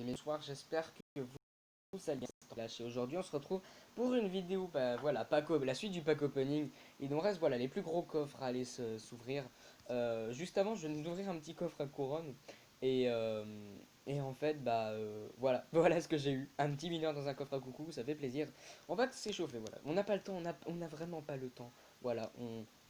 et bonsoir, j'espère que vous allez bien. Et aujourd'hui, on se retrouve pour une vidéo, bah, voilà, la suite du pack opening. Il nous reste voilà, les plus gros coffres à aller s'ouvrir. Juste avant, je viens d'ouvrir un petit coffre à couronne. Et, euh, et en fait, voilà, voilà ce que j'ai eu. Un petit mineur dans un coffre à coucou, ça fait plaisir. On va s'échauffer, voilà. On n'a pas le temps, on a vraiment pas le temps. Voilà,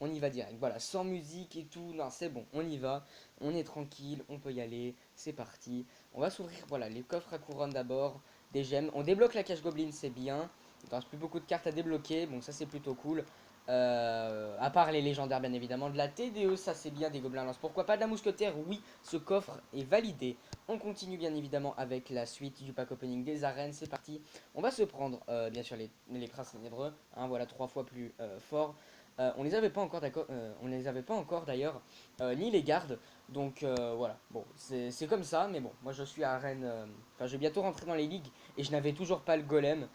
on y va direct. Voilà, sans musique et tout, non, c'est bon, on y va. On est tranquille, on peut y aller, c'est parti. On va s'ouvrir, voilà, les coffres à couronne d'abord, des gemmes. On débloque la cache goblin, c'est bien. Il ne reste plus beaucoup de cartes à débloquer, bon ça c'est plutôt cool. À part les légendaires bien évidemment, de la TDE ça c'est bien, des gobelins lance. Pourquoi pas de la mousquetaire, oui, ce coffre est validé. On continue bien évidemment avec la suite du pack opening des arènes, c'est parti. On va se prendre bien sûr les princes ténébreux, hein, voilà 3 fois plus fort. On les avait pas encore d'accord, on les avait pas encore d'ailleurs, ni les gardes. Donc voilà, bon, c'est comme ça, mais bon, moi je suis à Rennes, enfin je vais bientôt rentrer dans les ligues et je n'avais toujours pas le golem.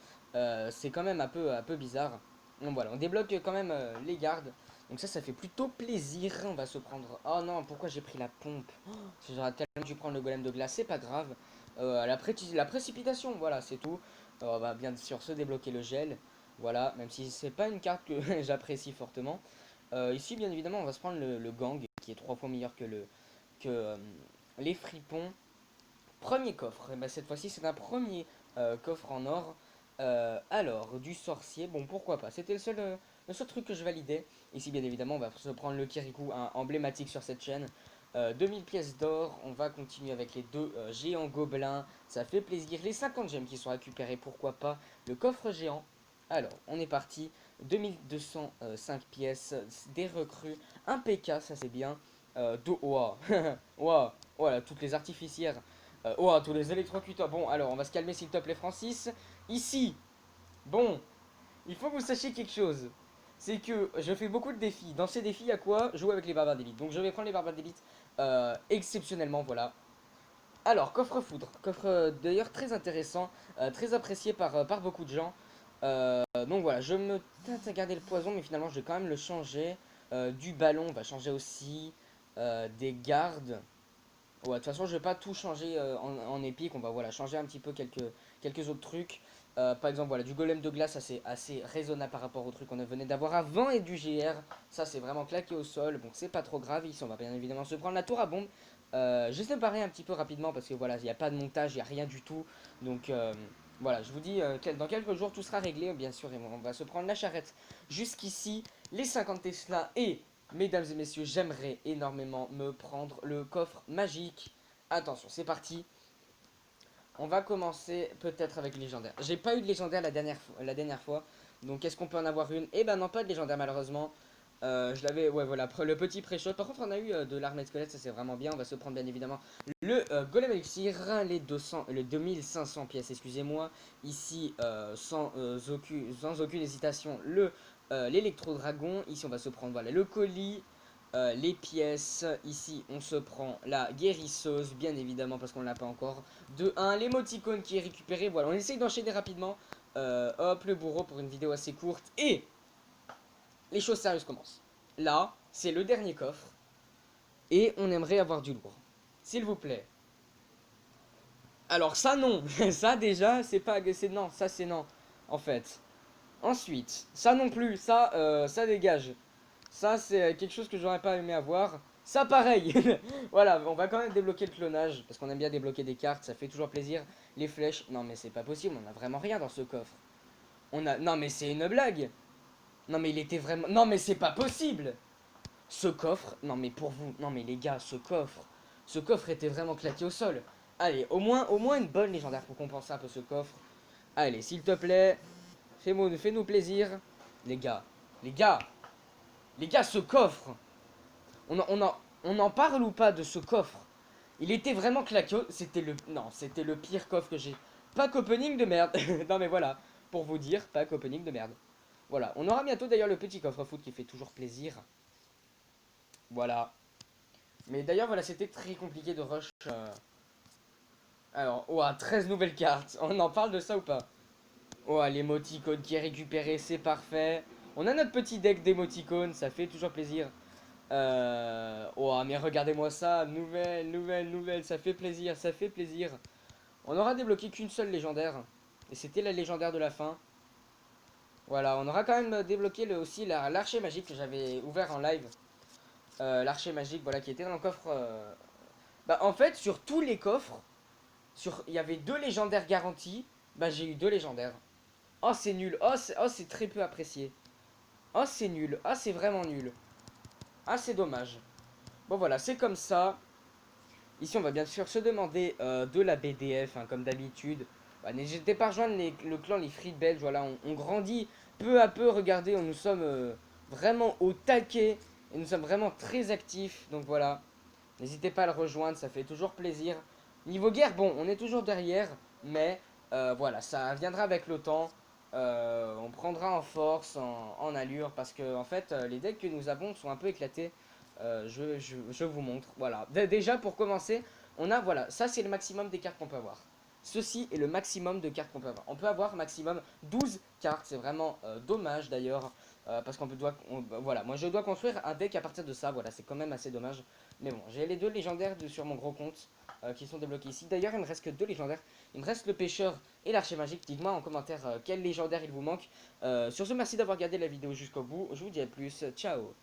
C'est quand même un peu bizarre. Donc voilà, on débloque quand même les gardes. Donc ça fait plutôt plaisir. On va se prendre... Oh non, pourquoi j'ai pris la pompe? J'aurais tellement dû prendre le golem de glace, c'est pas grave. La précipitation, voilà, c'est tout. On va bien sûr se débloquer le gel. Voilà, même si c'est pas une carte que j'apprécie fortement. Ici, bien évidemment, on va se prendre le gang, qui est 3 fois meilleur que les fripons. Premier coffre, et bah, cette fois-ci c'est un premier coffre en or. Alors, du sorcier, bon pourquoi pas, c'était le seul truc que je validais. Ici bien évidemment on va se prendre le Kirikou, un emblématique sur cette chaîne. 2000 pièces d'or, on va continuer avec les deux géants gobelins, ça fait plaisir. Les 50 gemmes qui sont récupérées, pourquoi pas. Le coffre géant, alors on est parti. 2205 pièces, des recrues, un PK, ça c'est bien. Ouah, ouah, voilà, toutes les artificières. Oh, tous les électrocuteurs. Bon, alors, on va se calmer s'il te plaît, Francis. Ici, bon, il faut que vous sachiez quelque chose. C'est que je fais beaucoup de défis. Dans ces défis, il y a quoi? Jouer avec les barbares d'élite. Donc, je vais prendre les barbares d'élite exceptionnellement, voilà. Alors, coffre foudre. Coffre d'ailleurs très intéressant, très apprécié par beaucoup de gens. Donc voilà, je me tente à garder le poison, mais finalement, je vais quand même le changer. Du ballon, on va changer aussi. Des gardes. Ouais, de toute façon, je vais pas tout changer en épique. On va voilà, changer un petit peu quelques autres trucs. Par exemple, voilà, du golem de glace, ça c'est assez raisonnable par rapport au truc qu'on venait d'avoir avant. Et du GR, ça c'est vraiment claqué au sol. Bon, c'est pas trop grave. Ici, on va bien évidemment se prendre la tour à bombe. Je vais séparer un petit peu rapidement parce que voilà, il n'y a pas de montage, il n'y a rien du tout. Donc voilà, je vous dis, dans quelques jours, tout sera réglé, bien sûr. Et on va se prendre la charrette jusqu'ici, les 50 Tesla et mesdames et messieurs, j'aimerais énormément me prendre le coffre magique. Attention, c'est parti. On va commencer peut-être avec légendaire. J'ai pas eu de légendaire la dernière fois. Donc est-ce qu'on peut en avoir une? Eh ben non, pas de légendaire malheureusement. Je l'avais, ouais voilà, le petit pré-shot. Par contre, on a eu de l'armée de squelette, ça c'est vraiment bien. On va se prendre bien évidemment le golem elixir, les 200, le 2500 pièces, excusez-moi. Ici, sans aucune hésitation, l'électro-dragon. Ici, on va se prendre voilà, le colis, les pièces. Ici, on se prend la guérisseuse, bien évidemment, parce qu'on l'a pas encore. De 1, l'émoticône qui est récupéré. Voilà, on essaye d'enchaîner rapidement. Hop, le bourreau pour une vidéo assez courte. Et les choses sérieuses commencent. Là, c'est le dernier coffre. Et on aimerait avoir du lourd. S'il vous plaît. Alors ça non, ça déjà c'est pas, c'est non, ça c'est non, en fait. Ensuite, ça non plus, ça dégage. Ça c'est quelque chose que j'aurais pas aimé avoir. Ça pareil. Voilà, on va quand même débloquer le clonage parce qu'on aime bien débloquer des cartes, ça fait toujours plaisir. Les flèches, non mais c'est pas possible, on a vraiment rien dans ce coffre. Non mais c'est une blague. Non mais il était vraiment, non mais c'est pas possible. Ce coffre, non mais pour vous, non mais les gars, ce coffre était vraiment claqué au sol. Allez, au moins une bonne légendaire pour compenser un peu ce coffre. Allez, s'il te plaît, fais-nous plaisir. Les gars, les gars, les gars, ce coffre, on en parle ou pas de ce coffre? Il était vraiment claqué. C'était le, non, c'était le pire coffre que j'ai. Pack opening de merde. Non mais voilà, pour vous dire, pack opening de merde. Voilà, on aura bientôt d'ailleurs le petit coffre foot qui fait toujours plaisir. Voilà. Mais d'ailleurs, voilà, c'était très compliqué de rush. Alors, oh, 13 nouvelles cartes. On en parle de ça ou pas? Oh, l'émoticône qui est récupéré, c'est parfait. On a notre petit deck d'émoticônes, ça fait toujours plaisir. Oh, mais regardez-moi ça. Nouvelle, nouvelle, nouvelle. Ça fait plaisir, ça fait plaisir. On aura débloqué qu'une seule légendaire. Et c'était la légendaire de la fin. Voilà, on aura quand même débloqué aussi l'archer magique que j'avais ouvert en live. L'archer magique, voilà, qui était dans le coffre. Bah, en fait, sur tous les coffres, il y avait 2 légendaires garantis. Bah, j'ai eu 2 légendaires. Oh, c'est nul. Oh, c'est très peu apprécié. Oh, c'est nul. Ah, c'est vraiment nul. Ah, c'est dommage. Bon, voilà, c'est comme ça. Ici, on va bien sûr se demander de la BDF, hein, comme d'habitude. Bah, n'hésitez pas à rejoindre le clan Les Frites Belges. Voilà, on grandit peu à peu. Regardez, nous sommes vraiment au taquet. Et nous sommes vraiment très actifs. Donc voilà, n'hésitez pas à le rejoindre, ça fait toujours plaisir. Niveau guerre, bon, on est toujours derrière. Mais voilà, ça viendra avec le temps. On prendra en force, en allure. Parce que, en fait, les decks que nous avons sont un peu éclatés. Je vous montre. Voilà. Déjà, pour commencer, on a, voilà, ça c'est le maximum des cartes qu'on peut avoir. Ceci est le maximum de cartes qu'on peut avoir. On peut avoir maximum 12 cartes. C'est vraiment dommage d'ailleurs. Parce voilà, moi je dois construire un deck à partir de ça. Voilà, c'est quand même assez dommage. Mais bon, j'ai les 2 légendaires sur mon gros compte qui sont débloqués ici. D'ailleurs, il me reste que 2 légendaires. Il me reste le pêcheur et l'archer magique. Dites-moi en commentaire quel légendaire il vous manque. Sur ce, merci d'avoir regardé la vidéo jusqu'au bout. Je vous dis à plus. Ciao.